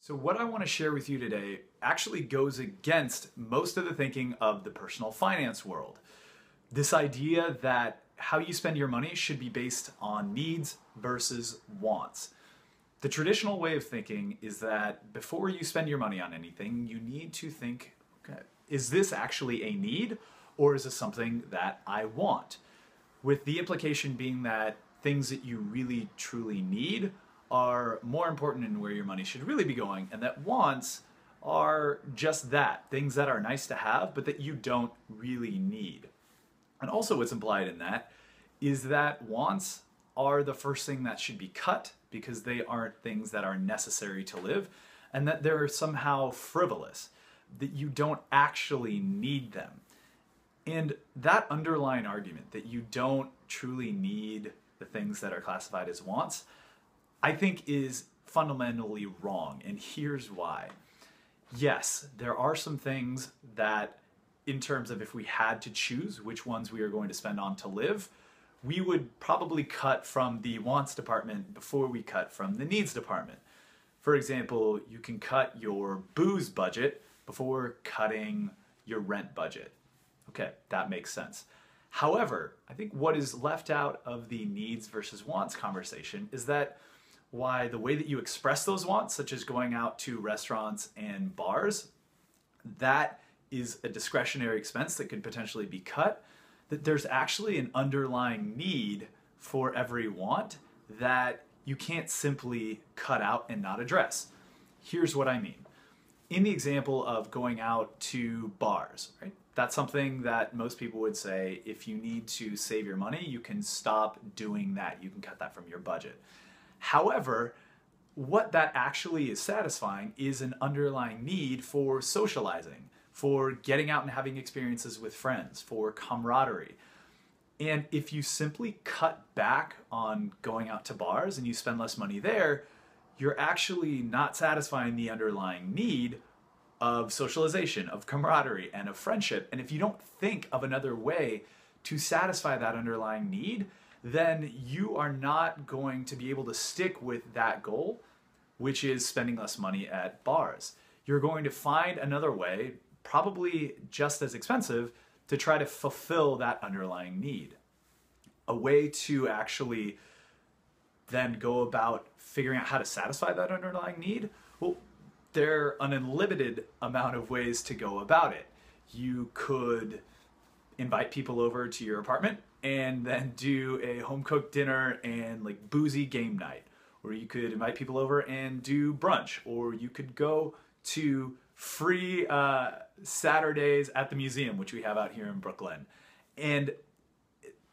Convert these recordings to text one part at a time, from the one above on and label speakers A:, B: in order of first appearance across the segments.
A: So what I want to share with you today actually goes against most of the thinking of the personal finance world. This idea that how you spend your money should be based on needs versus wants. The traditional way of thinking is that before you spend your money on anything, you need to think, okay, is this actually a need or is this something that I want? With the implication being that things that you really truly need are more important in where your money should really be going, and that wants are just that, things that are nice to have but that you don't really need. And also what's implied in that is that wants are the first thing that should be cut because they aren't things that are necessary to live, and that they're somehow frivolous, that you don't actually need them. And that underlying argument that you don't truly need the things that are classified as wants, I think is fundamentally wrong, and here's why. Yes, there are some things that, in terms of if we had to choose which ones we are going to spend on to live, we would probably cut from the wants department before we cut from the needs department. For example, you can cut your booze budget before cutting your rent budget. Okay, that makes sense. However, I think what is left out of the needs versus wants conversation is that why the way that you express those wants, such as going out to restaurants and bars, that is a discretionary expense that could potentially be cut, that there's actually an underlying need for every want that you can't simply cut out and not address. Here's what I mean. In the example of going out to bars, right? That's something that most people would say, if you need to save your money, you can stop doing that. You can cut that from your budget. However, what that actually is satisfying is an underlying need for socializing, for getting out and having experiences with friends, for camaraderie. And if you simply cut back on going out to bars and you spend less money there, you're actually not satisfying the underlying need of socialization, of camaraderie, and of friendship. And if you don't think of another way to satisfy that underlying need, then you are not going to be able to stick with that goal, which is spending less money at bars. You're going to find another way, probably just as expensive, to try to fulfill that underlying need. A way to actually then go about figuring out how to satisfy that underlying need, well, there are an unlimited amount of ways to go about it. You could invite people over to your apartment and then do a home-cooked dinner and like boozy game night. Or you could invite people over and do brunch. Or you could go to free Saturdays at the museum, which we have out here in Brooklyn. And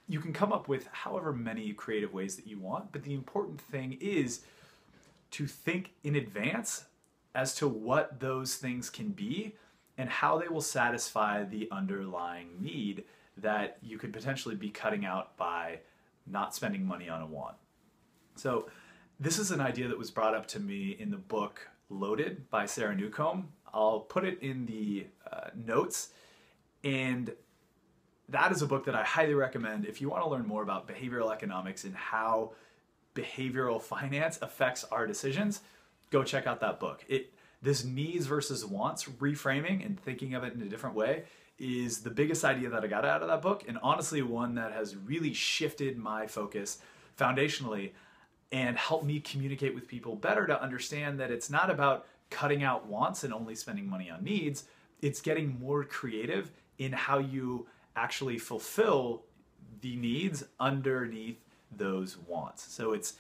A: you can come up with however many creative ways that you want, but the important thing is to think in advance as to what those things can be and how they will satisfy the underlying need that you could potentially be cutting out by not spending money on a want. So this is an idea that was brought up to me in the book Loaded by Sarah Newcomb. I'll put it in the notes, and that is a book that I highly recommend if you want to learn more about behavioral economics and how behavioral finance affects our decisions. Go check out that book. This needs versus wants reframing and thinking of it in a different way is the biggest idea that I got out of that book, and honestly one that has really shifted my focus foundationally and helped me communicate with people better to understand that it's not about cutting out wants and only spending money on needs. It's getting more creative in how you actually fulfill the needs underneath those wants. So it's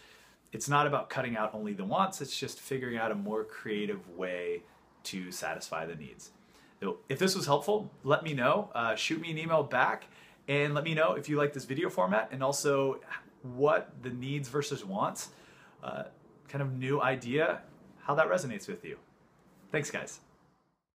A: not about cutting out only the wants, it's just figuring out a more creative way to satisfy the needs. So if this was helpful, let me know. Shoot me an email back and let me know if you like this video format and also what the needs versus wants kind of new idea, how that resonates with you. Thanks, guys.